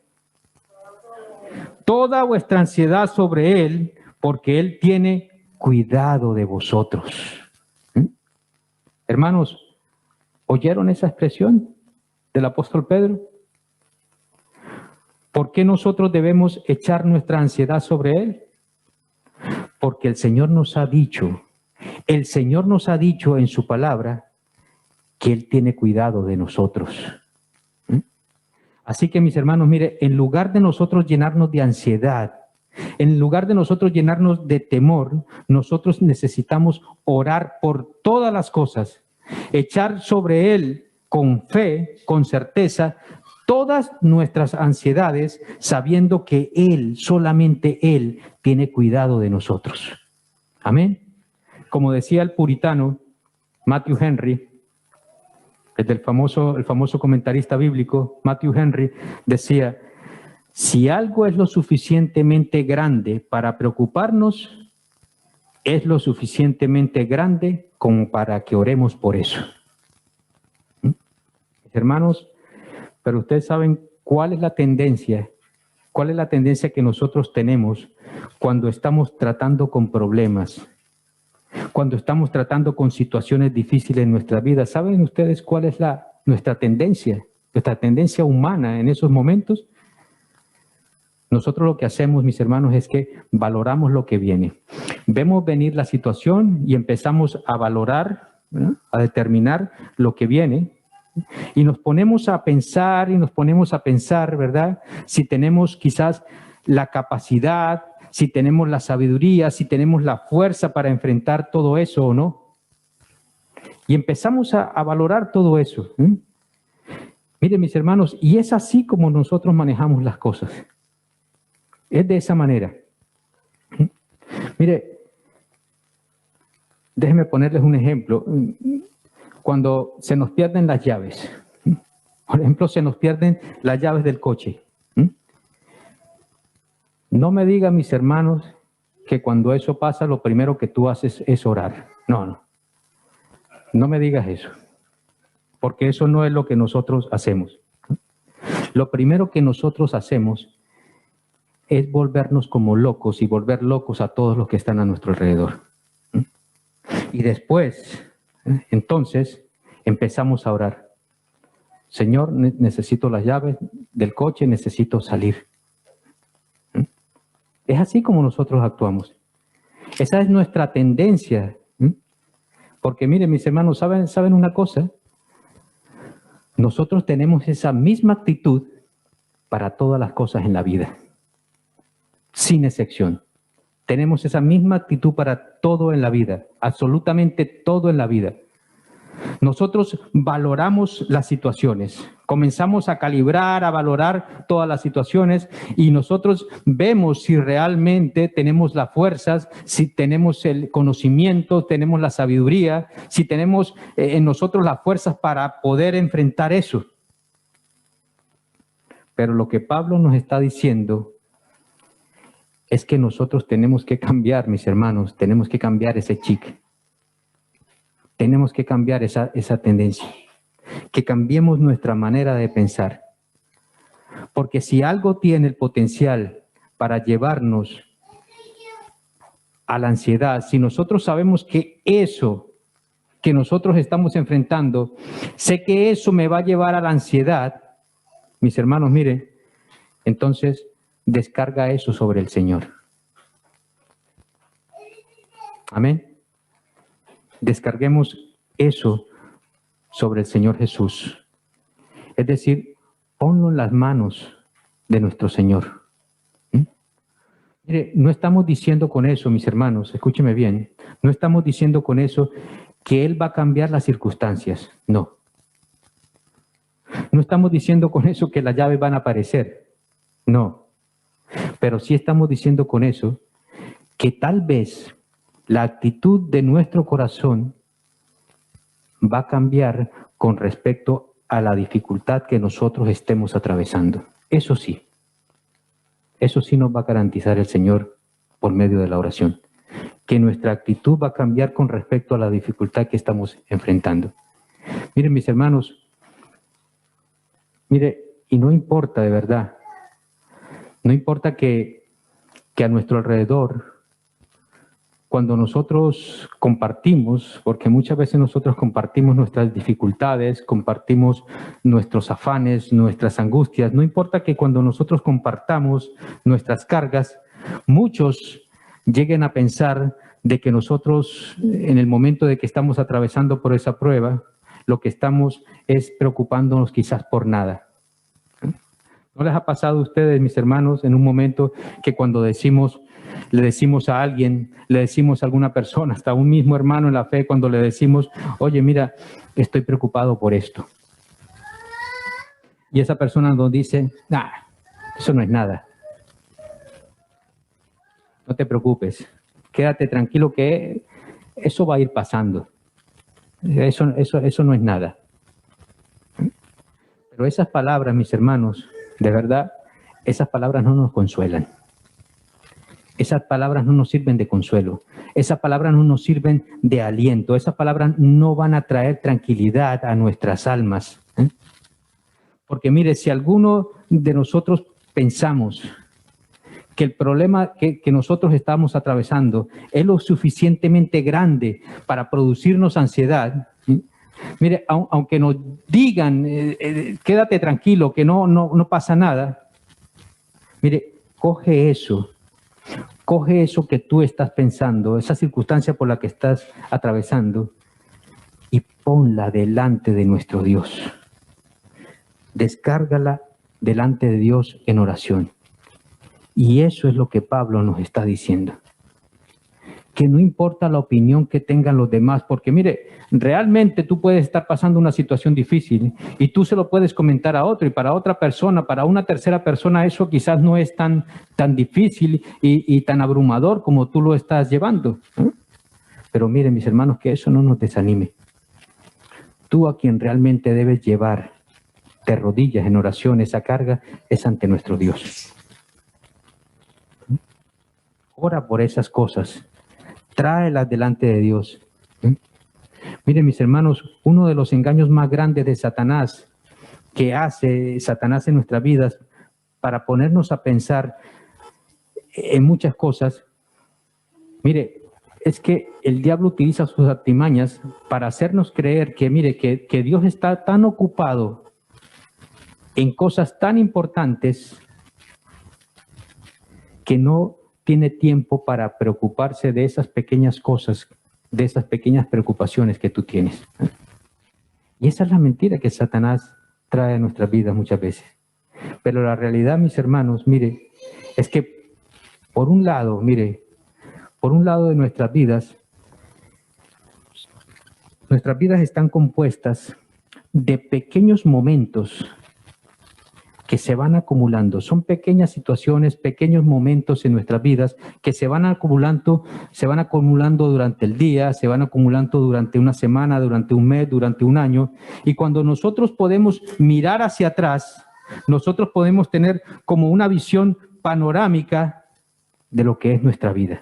Toda vuestra ansiedad sobre Él, porque Él tiene cuidado de vosotros. Hermanos, ¿oyeron esa expresión del apóstol Pedro? ¿Por qué nosotros debemos echar nuestra ansiedad sobre Él? Porque el Señor nos ha dicho en su palabra que Él tiene cuidado de nosotros. Así que, mis hermanos, mire, en lugar de nosotros llenarnos de ansiedad, en lugar de nosotros llenarnos de temor, nosotros necesitamos orar por todas las cosas, echar sobre Él con fe, con certeza, todas nuestras ansiedades, sabiendo que Él, solamente Él, tiene cuidado de nosotros. Amén. Como decía el puritano Matthew Henry, el famoso comentarista bíblico Matthew Henry, decía: si algo es lo suficientemente grande para preocuparnos, es lo suficientemente grande como para que oremos por eso. Hermanos, pero ustedes saben cuál es la tendencia que nosotros tenemos cuando estamos tratando con problemas, cuando estamos tratando con situaciones difíciles en nuestra vida. ¿Saben ustedes cuál es nuestra tendencia humana en esos momentos? Nosotros lo que hacemos, mis hermanos, es que valoramos lo que viene. Vemos venir la situación y empezamos a valorar, ¿no?, a determinar lo que viene. Y nos ponemos a pensar ¿verdad? Si tenemos quizás la capacidad, si tenemos la sabiduría, si tenemos la fuerza para enfrentar todo eso o no. Y empezamos a valorar todo eso. Miren, mis hermanos, y es así como nosotros manejamos las cosas. Es de esa manera. Mire, déjenme ponerles un ejemplo. Cuando se nos pierden las llaves, por ejemplo, se nos pierden las llaves del coche. No me digan, mis hermanos, que cuando eso pasa, lo primero que tú haces es orar. No me digas eso, porque eso no es lo que nosotros hacemos. Lo primero que nosotros hacemos es volvernos como locos y volver locos a todos los que están a nuestro alrededor. Y después, entonces, empezamos a orar. Señor, necesito las llaves del coche, necesito salir. Es así como nosotros actuamos. Esa es nuestra tendencia. Porque miren, mis hermanos, ¿saben una cosa? Nosotros tenemos esa misma actitud para todas las cosas en la vida, sin excepción. Tenemos esa misma actitud para todo en la vida, absolutamente todo en la vida. Nosotros valoramos las situaciones, comenzamos a calibrar, a valorar todas las situaciones y nosotros vemos si realmente tenemos las fuerzas, si tenemos el conocimiento, tenemos la sabiduría, si tenemos en nosotros las fuerzas para poder enfrentar eso. Pero lo que Pablo nos está diciendo es que nosotros tenemos que cambiar, mis hermanos, tenemos que cambiar ese chip. Tenemos que cambiar esa tendencia, que cambiemos nuestra manera de pensar. Porque si algo tiene el potencial para llevarnos a la ansiedad, si nosotros sabemos que eso que nosotros estamos enfrentando, sé que eso me va a llevar a la ansiedad, mis hermanos, miren, entonces descarga eso sobre el Señor. Amén. Descarguemos eso sobre el Señor Jesús. Es decir, ponlo en las manos de nuestro Señor. Mire, no estamos diciendo con eso, mis hermanos, escúcheme bien, no estamos diciendo con eso que Él va a cambiar las circunstancias, no. No estamos diciendo con eso que las llaves van a aparecer, no. Pero sí estamos diciendo con eso que tal vez la actitud de nuestro corazón va a cambiar con respecto a la dificultad que nosotros estemos atravesando. Eso sí nos va a garantizar el Señor por medio de la oración, que nuestra actitud va a cambiar con respecto a la dificultad que estamos enfrentando. Miren, mis hermanos, mire, y no importa de verdad, no importa que a nuestro alrededor, cuando nosotros compartimos, porque muchas veces nosotros compartimos nuestras dificultades, compartimos nuestros afanes, nuestras angustias, no importa que cuando nosotros compartamos nuestras cargas, muchos lleguen a pensar de que nosotros, en el momento de que estamos atravesando por esa prueba, lo que estamos es preocupándonos quizás por nada. ¿No les ha pasado a ustedes, mis hermanos, en un momento que cuando le decimos a alguien, le decimos a alguna persona, hasta a un mismo hermano en la fe, cuando le decimos, oye, mira, estoy preocupado por esto? Y esa persona nos dice, nah, eso no es nada. No te preocupes, quédate tranquilo que eso va a ir pasando. Eso no es nada. Pero esas palabras, mis hermanos, de verdad, esas palabras no nos consuelan. Esas palabras no nos sirven de consuelo. Esas palabras no nos sirven de aliento. Esas palabras no van a traer tranquilidad a nuestras almas. Porque mire, si alguno de nosotros pensamos que el problema que nosotros estamos atravesando es lo suficientemente grande para producirnos ansiedad, mire, aunque nos digan, quédate tranquilo, que no pasa nada, mire, coge eso que tú estás pensando, esa circunstancia por la que estás atravesando, y ponla delante de nuestro Dios. Descárgala delante de Dios en oración. Y eso es lo que Pablo nos está diciendo. Que no importa la opinión que tengan los demás, porque mire, realmente tú puedes estar pasando una situación difícil y tú se lo puedes comentar a otro, y para otra persona, para una tercera persona, eso quizás no es tan difícil y tan abrumador como tú lo estás llevando. Pero mire, mis hermanos, que eso no nos desanime. Tú a quien realmente debes llevar de rodillas en oración esa carga es ante nuestro Dios. Ora por esas cosas. Tráelas delante de Dios. Miren, mis hermanos, uno de los engaños más grandes de Satanás, que hace Satanás en nuestras vidas, para ponernos a pensar en muchas cosas, mire, es que el diablo utiliza sus artimañas para hacernos creer que, mire, que Dios está tan ocupado en cosas tan importantes que no tiene tiempo para preocuparse de esas pequeñas cosas, de esas pequeñas preocupaciones que tú tienes. Y esa es la mentira que Satanás trae a nuestras vidas muchas veces. Pero la realidad, mis hermanos, mire, es que por un lado, mire, por un lado de nuestras vidas están compuestas de pequeños momentos que se van acumulando. Son pequeñas situaciones, pequeños momentos en nuestras vidas que se van acumulando durante el día, se van acumulando durante una semana, durante un mes, durante un año. Y cuando nosotros podemos mirar hacia atrás, nosotros podemos tener como una visión panorámica de lo que es nuestra vida.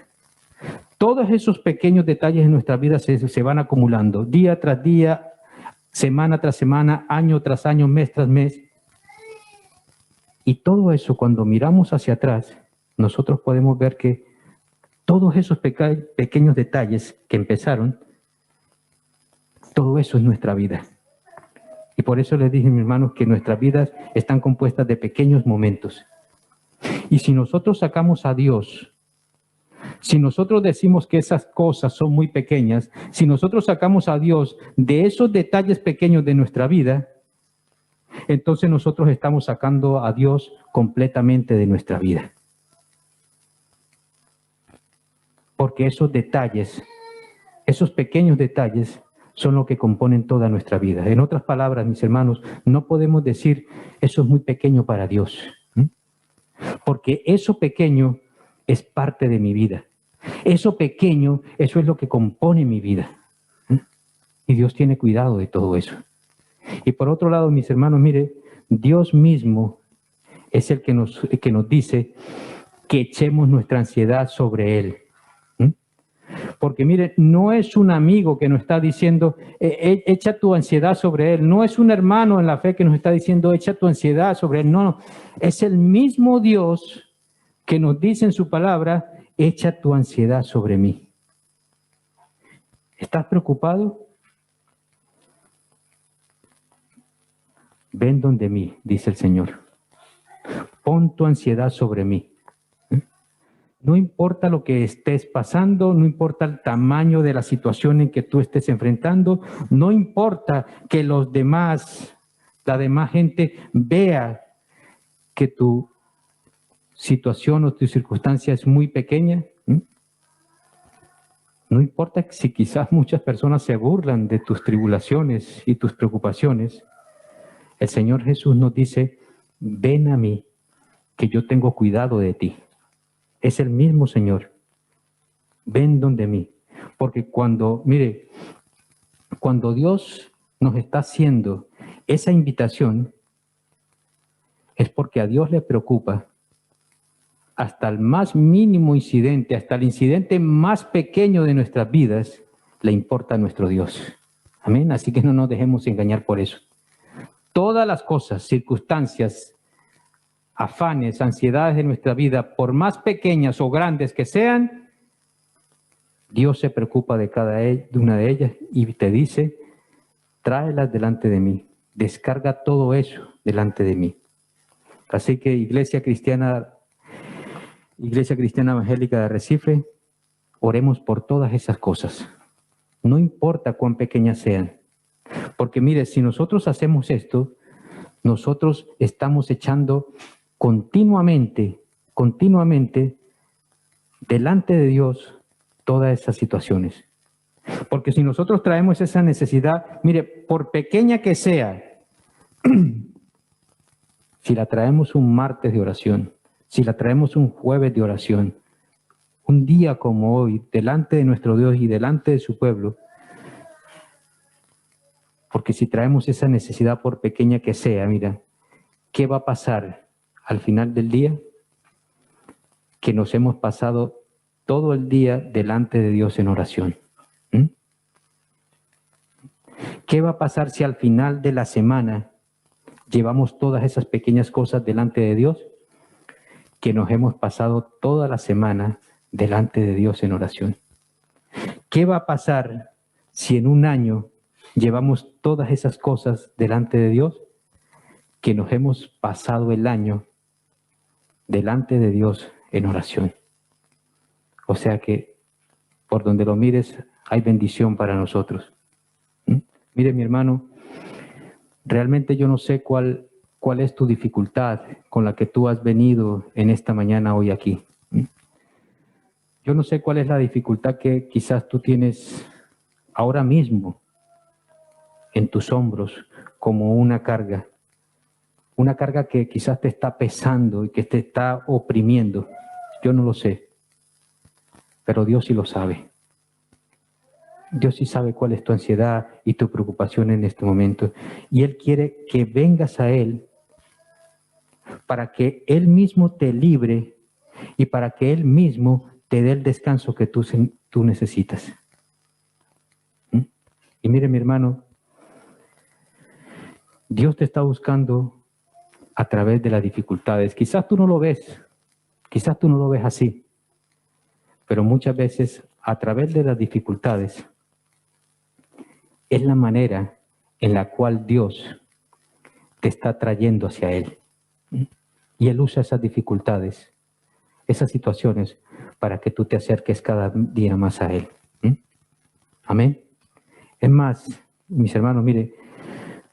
Todos esos pequeños detalles en nuestra vida se van acumulando día tras día, semana tras semana, año tras año, mes tras mes. Y todo eso, cuando miramos hacia atrás, nosotros podemos ver que todos esos pequeños detalles que empezaron, todo eso es nuestra vida. Y por eso les dije, mis hermanos, que nuestras vidas están compuestas de pequeños momentos. Y si nosotros sacamos a Dios, si nosotros decimos que esas cosas son muy pequeñas, si nosotros sacamos a Dios de esos detalles pequeños de nuestra vida, entonces nosotros estamos sacando a Dios completamente de nuestra vida. Porque esos detalles, esos pequeños detalles, son lo que componen toda nuestra vida. En otras palabras, mis hermanos, no podemos decir eso es muy pequeño para Dios. Porque eso pequeño es parte de mi vida. Eso pequeño, eso es lo que compone mi vida. Y Dios tiene cuidado de todo eso. Y por otro lado, mis hermanos, mire, Dios mismo es el que nos dice que echemos nuestra ansiedad sobre Él. Porque mire, no es un amigo que nos está diciendo, echa tu ansiedad sobre Él. No es un hermano en la fe que nos está diciendo, echa tu ansiedad sobre Él. No, es el mismo Dios que nos dice en su palabra, echa tu ansiedad sobre mí. ¿Estás preocupado? Ven donde mí, dice el Señor. Pon tu ansiedad sobre mí. No importa lo que estés pasando, no importa el tamaño de la situación en que tú estés enfrentando, no importa que la demás gente vea que tu situación o tu circunstancia es muy pequeña. No importa si quizás muchas personas se burlan de tus tribulaciones y tus preocupaciones, el Señor Jesús nos dice, ven a mí, que yo tengo cuidado de ti. Es el mismo Señor. Ven donde mí. Porque mire, cuando Dios nos está haciendo esa invitación, es porque a Dios le preocupa hasta el más mínimo incidente, hasta el incidente más pequeño de nuestras vidas, le importa a nuestro Dios. Amén. Así que no nos dejemos engañar por eso. Todas las cosas, circunstancias, afanes, ansiedades de nuestra vida, por más pequeñas o grandes que sean, Dios se preocupa de cada una de ellas y te dice, tráelas delante de mí, descarga todo eso delante de mí. Así que Iglesia Cristiana Evangélica de Arrecife, oremos por todas esas cosas. No importa cuán pequeñas sean. Porque mire, si nosotros hacemos esto, nosotros estamos echando continuamente delante de Dios todas esas situaciones. Porque si nosotros traemos esa necesidad, mire, por pequeña que sea, si la traemos un martes de oración, si la traemos un jueves de oración, un día como hoy, delante de nuestro Dios y delante de su pueblo, porque si traemos esa necesidad por pequeña que sea, mira, ¿qué va a pasar al final del día? Que nos hemos pasado todo el día delante de Dios en oración. ¿Qué va a pasar si al final de la semana llevamos todas esas pequeñas cosas delante de Dios? Que nos hemos pasado toda la semana delante de Dios en oración. ¿Qué va a pasar si en un año llevamos todas esas cosas delante de Dios? Que nos hemos pasado el año delante de Dios en oración. O sea que por donde lo mires hay bendición para nosotros. Mire, mi hermano, realmente yo no sé cuál es tu dificultad con la que tú has venido en esta mañana hoy aquí. Yo no sé cuál es la dificultad que quizás tú tienes ahora mismo en tus hombros como una carga que quizás te está pesando y que te está oprimiendo. Yo no lo sé, pero Dios sí lo sabe. Dios sí sabe cuál es tu ansiedad y tu preocupación en este momento. Y Él quiere que vengas a Él para que Él mismo te libre y para que Él mismo te dé el descanso que tú necesitas. Y mire, mi hermano, Dios te está buscando a través de las dificultades. Quizás tú no lo ves así, pero muchas veces a través de las dificultades es la manera en la cual Dios te está trayendo hacia Él. Y Él usa esas dificultades, esas situaciones, para que tú te acerques cada día más a Él. Amén. Es más, mis hermanos, mire,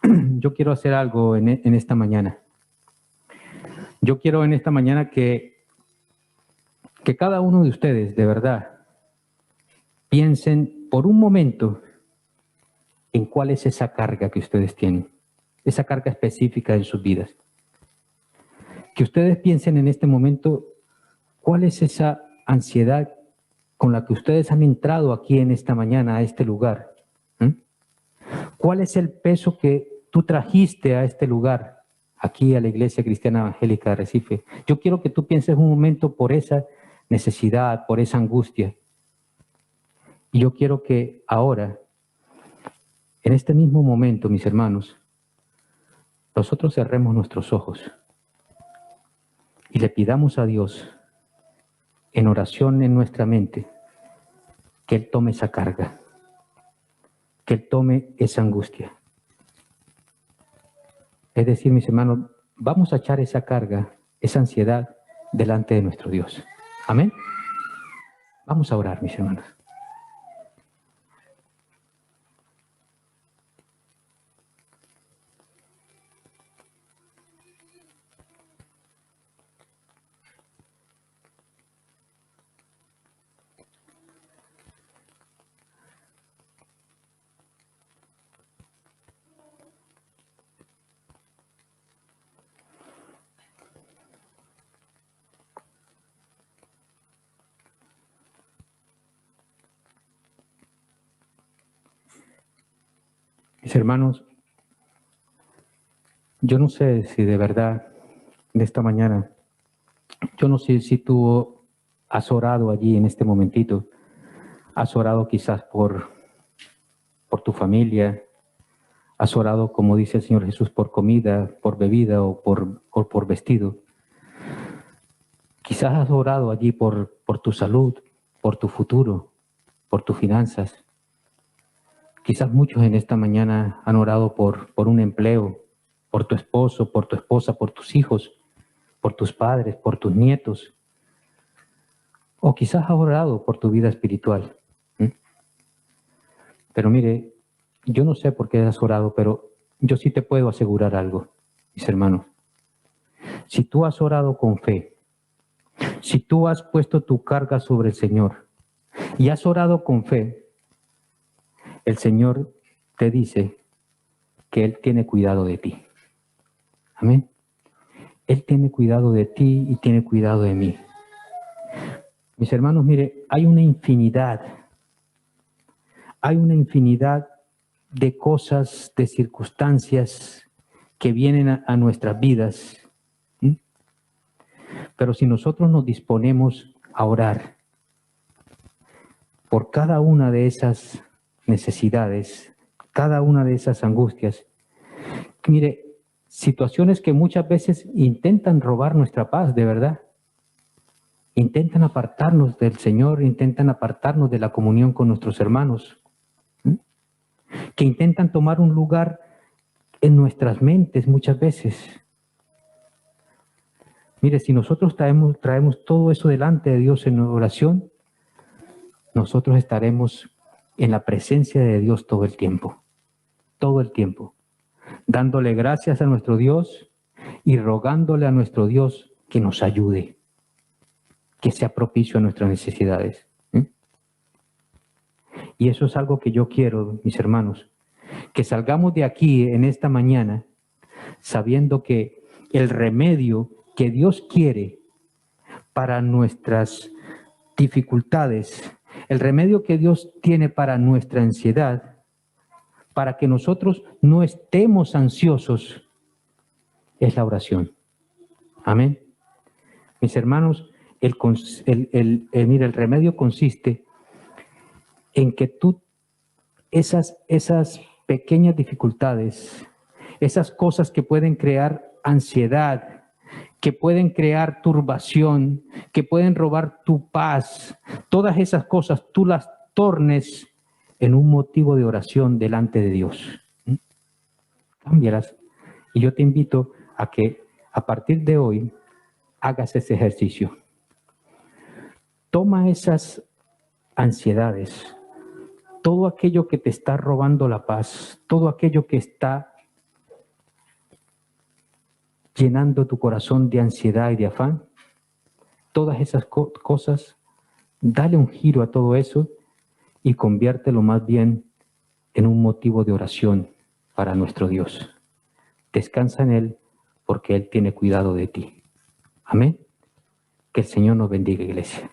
yo quiero hacer algo en esta mañana. Yo quiero en esta mañana que cada uno de ustedes, de verdad, piensen por un momento en cuál es esa carga que ustedes tienen, esa carga específica en sus vidas. Que ustedes piensen en este momento cuál es esa ansiedad con la que ustedes han entrado aquí en esta mañana a este lugar. ¿Cuál es el peso que tú trajiste a este lugar, aquí a la Iglesia Cristiana Evangélica de Arrecife? Yo quiero que tú pienses un momento por esa necesidad, por esa angustia. Y yo quiero que ahora, en este mismo momento, mis hermanos, nosotros cerremos nuestros ojos y le pidamos a Dios en oración en nuestra mente que Él tome esa carga, que Él tome esa angustia. Es decir, mis hermanos, vamos a echar esa carga, esa ansiedad delante de nuestro Dios. Amén. Vamos a orar, mis hermanos. Mis hermanos, yo no sé si de verdad, de esta mañana, yo no sé si tú has orado allí en este momentito, has orado quizás por tu familia, has orado, como dice el Señor Jesús, por comida, por bebida o por vestido. Quizás has orado allí por tu salud, por tu futuro, por tus finanzas. Quizás muchos en esta mañana han orado por un empleo, por tu esposo, por tu esposa, por tus hijos, por tus padres, por tus nietos. O quizás has orado por tu vida espiritual. Pero mire, yo no sé por qué has orado, pero yo sí te puedo asegurar algo, mis hermanos. Si tú has orado con fe, si tú has puesto tu carga sobre el Señor y has orado con fe, el Señor te dice que Él tiene cuidado de ti. Amén. Él tiene cuidado de ti y tiene cuidado de mí. Mis hermanos, mire, hay una infinidad de cosas, de circunstancias que vienen a nuestras vidas. Pero si nosotros nos disponemos a orar por cada una de esas necesidades, cada una de esas angustias, mire, situaciones que muchas veces intentan robar nuestra paz, de verdad. Intentan apartarnos del Señor, intentan apartarnos de la comunión con nuestros hermanos, que intentan tomar un lugar en nuestras mentes muchas veces. Mire, si nosotros traemos todo eso delante de Dios en oración, nosotros estaremos en la presencia de Dios todo el tiempo, dándole gracias a nuestro Dios y rogándole a nuestro Dios que nos ayude, que sea propicio a nuestras necesidades. Y eso es algo que yo quiero, mis hermanos, que salgamos de aquí en esta mañana sabiendo que el remedio que Dios quiere para nuestras dificultades, el remedio que Dios tiene para nuestra ansiedad, para que nosotros no estemos ansiosos, es la oración. Amén. Mis hermanos, el remedio consiste en que tú, esas pequeñas dificultades, esas cosas que pueden crear ansiedad, que pueden crear turbación, que pueden robar tu paz, todas esas cosas tú las tornes en un motivo de oración delante de Dios. Cámbialas. Y yo te invito a que a partir de hoy hagas ese ejercicio. Toma esas ansiedades, todo aquello que te está robando la paz, todo aquello que está llenando tu corazón de ansiedad y de afán, todas esas cosas, dale un giro a todo eso y conviértelo más bien en un motivo de oración para nuestro Dios. Descansa en Él porque Él tiene cuidado de ti. Amén. Que el Señor nos bendiga, iglesia.